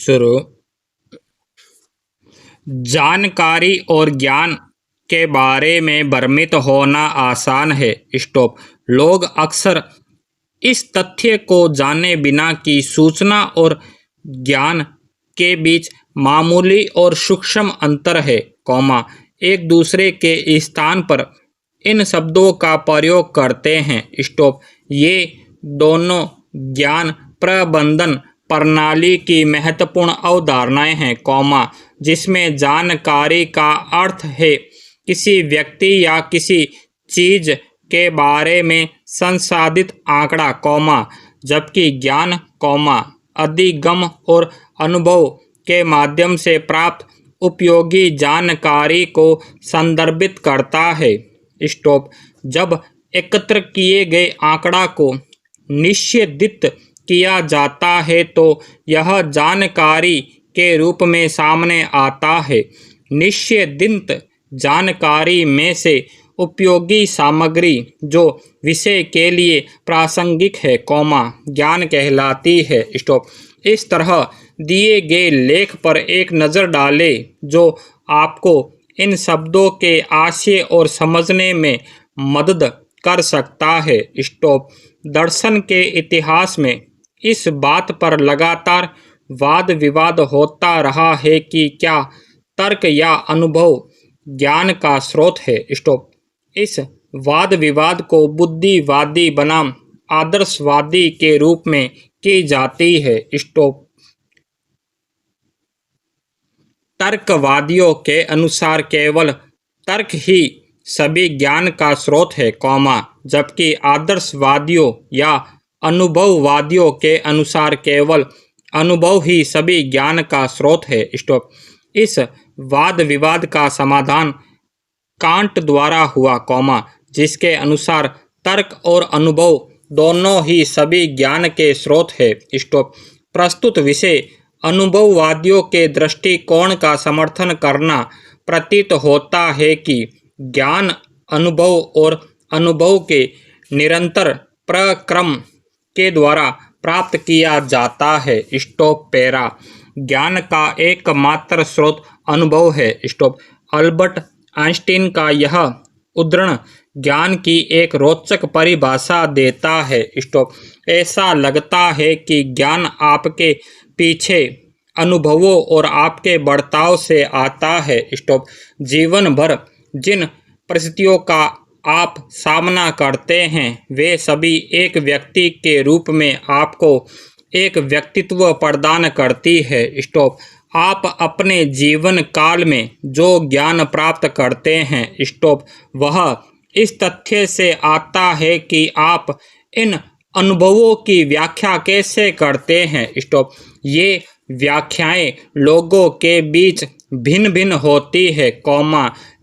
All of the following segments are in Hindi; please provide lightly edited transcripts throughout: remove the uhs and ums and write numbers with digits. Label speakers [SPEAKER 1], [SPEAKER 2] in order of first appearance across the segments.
[SPEAKER 1] शुरू। जानकारी और ज्ञान के बारे में भ्रमित होना आसान है। स्टॉप। लोग अक्सर इस तथ्य को जाने बिना कि सूचना और ज्ञान के बीच मामूली और सूक्ष्म अंतर है, एक दूसरे के स्थान पर इन शब्दों का प्रयोग करते हैं। स्टॉप। ये दोनों ज्ञान प्रबंधन प्रणाली की महत्वपूर्ण अवधारणाएं हैं, जिसमें जानकारी का अर्थ है किसी व्यक्ति या किसी चीज के बारे में संसाधित आंकड़ा, जबकि ज्ञान, अधिगम और अनुभव के माध्यम से प्राप्त उपयोगी जानकारी को संदर्भित करता है। स्टॉप। जब एकत्र किए गए आंकड़ा को निष्पादित किया जाता है तो यह जानकारी के रूप में सामने आता है। निष्पादित जानकारी में से उपयोगी सामग्री जो विषय के लिए प्रासंगिक है, ज्ञान कहलाती है। स्टॉप। इस तरह दिए गए लेख पर एक नज़र डालें जो आपको इन शब्दों के आशय और समझने में मदद कर सकता है। स्टॉप। दर्शन के इतिहास में इस बात पर लगातार वाद विवाद होता रहा है कि क्या तर्क या अनुभव ज्ञान का स्रोत है। स्टॉप। इस वाद विवाद को बुद्धिवादी बनाम आदर्शवादी के रूप में की जाती है। स्टॉप। तर्कवादियों के अनुसार केवल तर्क ही सभी ज्ञान का स्रोत है, जबकि आदर्शवादियों या अनुभववादियों के अनुसार केवल अनुभव ही सभी ज्ञान का स्रोत है। स्टॉप। इस वाद विवाद का समाधान कांट द्वारा हुआ, जिसके अनुसार तर्क और अनुभव दोनों ही सभी ज्ञान के स्रोत है। स्टॉप। प्रस्तुत विषय अनुभववादियों के दृष्टिकोण का समर्थन करना प्रतीत होता है कि ज्ञान अनुभव और अनुभव के निरंतर प्रक्रम के द्वारा प्राप्त किया जाता है। स्टॉप। पैरा। ज्ञान का एकमात्र स्रोत अनुभव है। स्टॉप। अल्बर्ट आइंस्टीन का यह उद्धरण ज्ञान की एक रोचक परिभाषा देता है। स्टॉप। ऐसा लगता है कि ज्ञान आपके पीछे अनुभवों और आपके बर्ताव से आता है। स्टॉप। जीवन भर जिन परिस्थितियों का आप सामना करते हैं वे सभी एक व्यक्ति के रूप में आपको एक व्यक्तित्व प्रदान करती है। स्टॉप। आप अपने जीवन काल में जो ज्ञान प्राप्त करते हैं, स्टॉप, वह इस तथ्य से आता है कि आप इन अनुभवों की व्याख्या कैसे करते हैं। स्टॉप। ये व्याख्याएं लोगों के बीच भिन्न भिन्न होती है,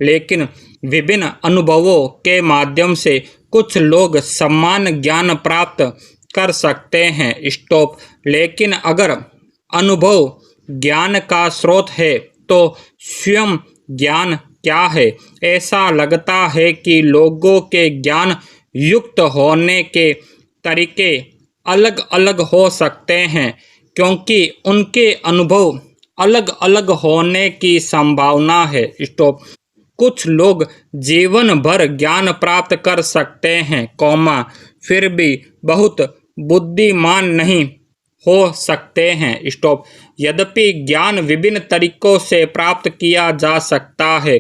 [SPEAKER 1] लेकिन विभिन्न अनुभवों के माध्यम से कुछ लोग समान ज्ञान प्राप्त कर सकते हैं। स्टॉप। लेकिन अगर अनुभव ज्ञान का स्रोत है तो स्वयं ज्ञान क्या है? ऐसा लगता है कि लोगों के ज्ञान युक्त होने के तरीके अलग अलग हो सकते हैं क्योंकि उनके अनुभव अलग अलग होने की संभावना है। स्टॉप। कुछ लोग जीवन भर ज्ञान प्राप्त कर सकते हैं, फिर भी बहुत बुद्धिमान नहीं हो सकते हैं। स्टॉप। यद्यपि ज्ञान विभिन्न तरीकों से प्राप्त किया जा सकता है,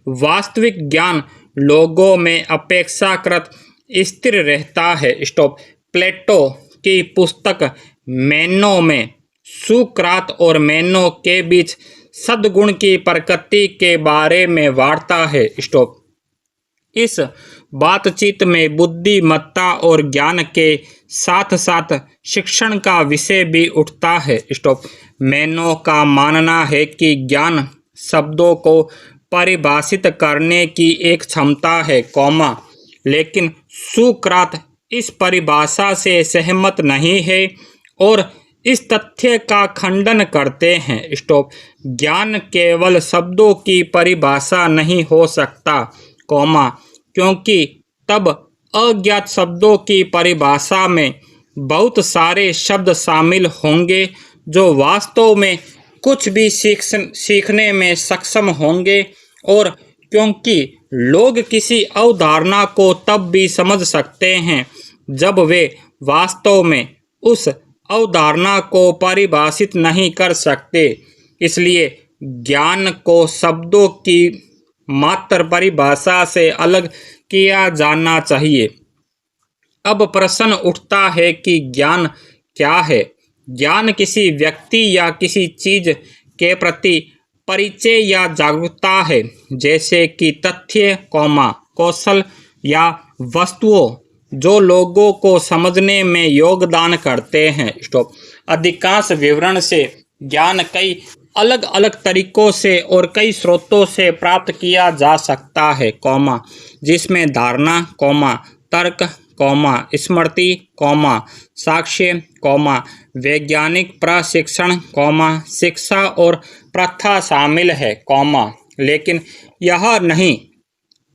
[SPEAKER 1] वास्तविक ज्ञान लोगों में अपेक्षाकृत स्थिर रहता है। स्टॉप। प्लेटो की पुस्तक मेनो में सुकरात और मेनो के बीच सद्गुण की प्रकृति के बारे में वार्ता है। स्टॉप। इस बातचीत में बुद्धिमत्ता और ज्ञान के साथ साथ शिक्षण का विषय भी उठता है। स्टॉप। मेनो का मानना है कि ज्ञान शब्दों को परिभाषित करने की एक क्षमता है, लेकिन सुकरात इस परिभाषा से सहमत नहीं है और इस तथ्य का खंडन करते हैं। स्टॉप। ज्ञान केवल शब्दों की परिभाषा नहीं हो सकता, क्योंकि तब अज्ञात शब्दों की परिभाषा में बहुत सारे शब्द शामिल होंगे जो वास्तव में कुछ भी सीखने में सक्षम होंगे, और क्योंकि लोग किसी अवधारणा को तब भी समझ सकते हैं जब वे वास्तव में उस अवधारणा को परिभाषित नहीं कर सकते, इसलिए ज्ञान को शब्दों की मात्र परिभाषा से अलग किया जाना चाहिए। अब प्रश्न उठता है कि ज्ञान क्या है? ज्ञान किसी व्यक्ति या किसी चीज के प्रति परिचय या जागरूकता है, जैसे कि तथ्य, कौशल या वस्तुओं जो लोगों को समझने में योगदान करते हैं। स्टॉप। अधिकांश विवरण से ज्ञान कई अलग अलग तरीकों से और कई स्रोतों से प्राप्त किया जा सकता है, जिसमें धारणा, तर्क, स्मृति, साक्ष्य, वैज्ञानिक प्रशिक्षण, शिक्षा और प्रथा शामिल है, लेकिन यह नहीं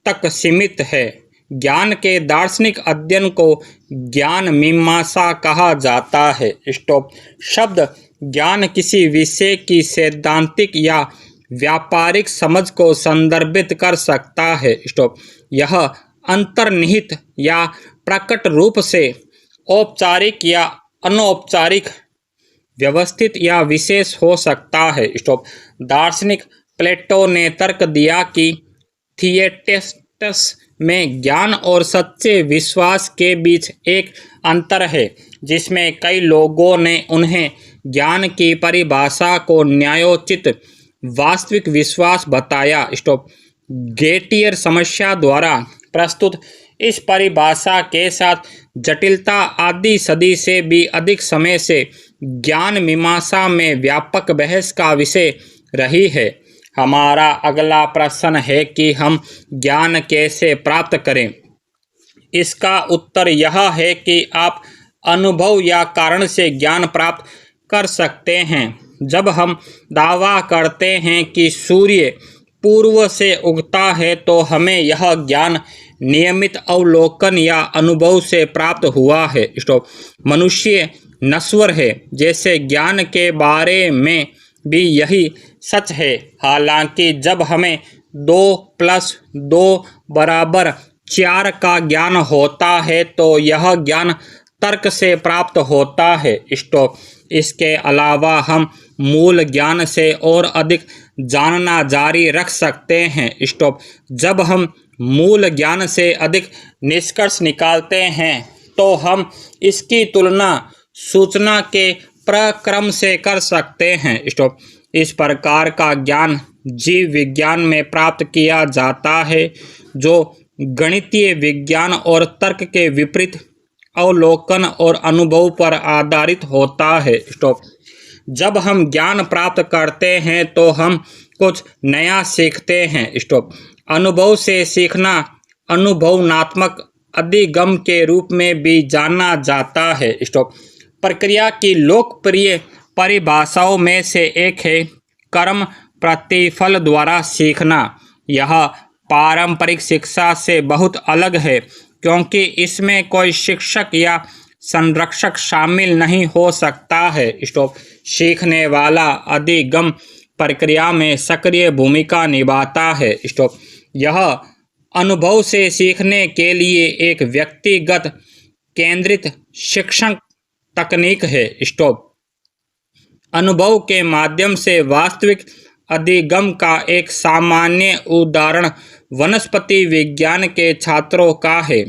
[SPEAKER 1] तक सीमित है। ज्ञान के दार्शनिक अध्ययन को ज्ञान मीमांसा कहा जाता है। स्टॉप। शब्द ज्ञान किसी विषय की सैद्धांतिक या व्यापारिक समझ को संदर्भित कर सकता है। स्टॉप। यह अंतर्निहित या प्रकट रूप से औपचारिक या अनौपचारिक, व्यवस्थित या विशेष हो सकता है। स्टॉप। दार्शनिक प्लेटो ने तर्क दिया कि थिएटेस्टस में ज्ञान और सच्चे विश्वास के बीच एक अंतर है, जिसमें कई लोगों ने उन्हें ज्ञान की परिभाषा को न्यायोचित वास्तविक विश्वास बताया। स्टॉप। गेटियर समस्या द्वारा प्रस्तुत इस परिभाषा के साथ जटिलता आधी सदी से भी अधिक समय से ज्ञान मीमांसा में व्यापक बहस का विषय रही है। हमारा अगला प्रश्न है कि हम ज्ञान कैसे प्राप्त करें। इसका उत्तर यह है कि आप अनुभव या कारण से ज्ञान प्राप्त कर सकते हैं। जब हम दावा करते हैं कि सूर्य पूर्व से उगता है, तो हमें यह ज्ञान नियमित अवलोकन या अनुभव से प्राप्त हुआ है। स्टॉप। मनुष्य नश्वर है, जैसे ज्ञान के बारे में भी यही सच है। हालांकि जब हमें 2+2=4 का ज्ञान होता है, तो यह ज्ञान तर्क से प्राप्त होता है। स्टॉप। इसके अलावा हम मूल ज्ञान से और अधिक जानना जारी रख सकते हैं। स्टॉप। जब हम मूल ज्ञान से अधिक निष्कर्ष निकालते हैं, तो हम इसकी तुलना सूचना के प्रक्रम से कर सकते हैं। स्टॉप। इस प्रकार का ज्ञान जीव विज्ञान में प्राप्त किया जाता है, जो गणितीय विज्ञान और तर्क के विपरीत अवलोकन और अनुभव पर आधारित होता है। स्टॉप। जब हम ज्ञान प्राप्त करते हैं, तो हम कुछ नया सीखते हैं। स्टॉप। अनुभव से सीखना अनुभवनात्मक अधिगम के रूप में भी जाना जाता है। स्टॉप। प्रक्रिया की लोकप्रिय परिभाषाओं में से एक है कर्म प्रतिफल द्वारा सीखना। यह पारंपरिक शिक्षा से बहुत अलग है, क्योंकि इसमें कोई शिक्षक या संरक्षक शामिल नहीं हो सकता है। स्टॉप। सीखने वाला अधिगम प्रक्रिया में सक्रिय भूमिका निभाता है। स्टॉप। यह अनुभव से सीखने के लिए एक व्यक्तिगत केंद्रित शिक्षण तकनीक है। स्टॉप। अनुभव के माध्यम से वास्तविक अधिगम का एक सामान्य उदाहरण वनस्पति विज्ञान के छात्रों का है।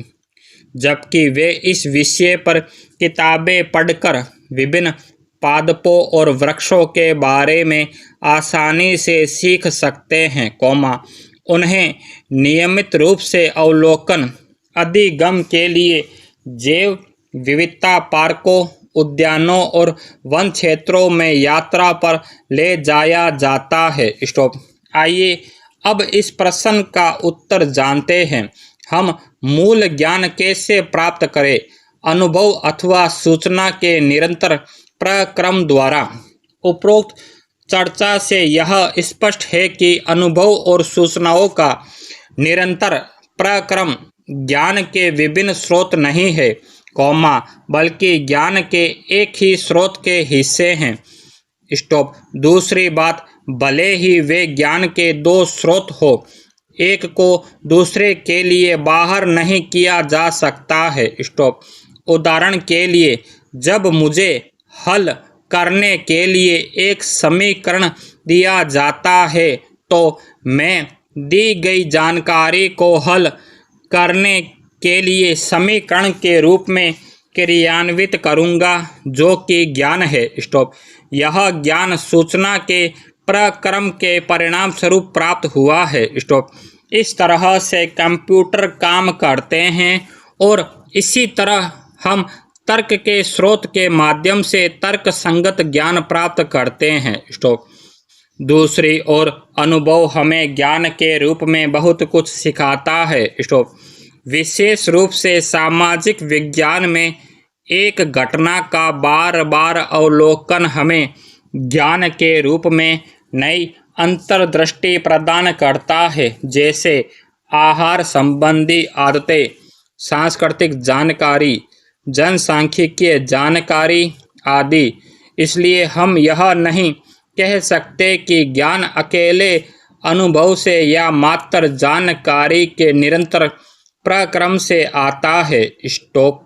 [SPEAKER 1] जबकि वे इस विषय पर किताबें पढ़कर विभिन्न पादपों और वृक्षों के बारे में आसानी से सीख सकते हैं, उन्हें नियमित रूप से अवलोकन अधिगम के लिए जैव विविधता पार्कों, उद्यानों और वन क्षेत्रों में यात्रा पर ले जाया जाता है। स्टॉप। आइए अब इस प्रश्न का उत्तर जानते हैं। हम मूल ज्ञान कैसे प्राप्त करें? अनुभव अथवा सूचना के निरंतर प्रक्रम द्वारा। उपरोक्त चर्चा से यह स्पष्ट है कि अनुभव और सूचनाओं का निरंतर प्रक्रम ज्ञान के विभिन्न स्रोत नहीं है, बल्कि ज्ञान के एक ही स्रोत के हिस्से हैं। स्टॉप। दूसरी बात, भले ही वे ज्ञान के दो स्रोत हो, एक को दूसरे के लिए बाहर नहीं किया जा सकता है। स्टॉप। उदाहरण के लिए, जब मुझे हल करने के लिए एक समीकरण दिया जाता है तो मैं दी गई जानकारी को हल करने के लिए समीकरण के रूप में क्रियान्वित करूँगा, जो कि ज्ञान है। स्टॉप। यह ज्ञान सूचना के प्रक्रम के परिणाम स्वरूप प्राप्त हुआ है। स्टॉप। इस तरह से कंप्यूटर काम करते हैं और इसी तरह हम तर्क के स्रोत के माध्यम से तर्क संगत ज्ञान प्राप्त करते हैं। स्टॉप। दूसरी ओर अनुभव हमें ज्ञान के रूप में बहुत कुछ सिखाता है। स्टॉप। विशेष रूप से सामाजिक विज्ञान में एक घटना का बार बार अवलोकन हमें ज्ञान के रूप में नई अंतर्दृष्टि प्रदान करता है, जैसे आहार संबंधी आदतें, सांस्कृतिक जानकारी, जनसांख्यिकीय जानकारी आदि। इसलिए हम यह नहीं कह सकते कि ज्ञान अकेले अनुभव से या मात्र जानकारी के निरंतर प्रक्रम से आता है। स्टॉप।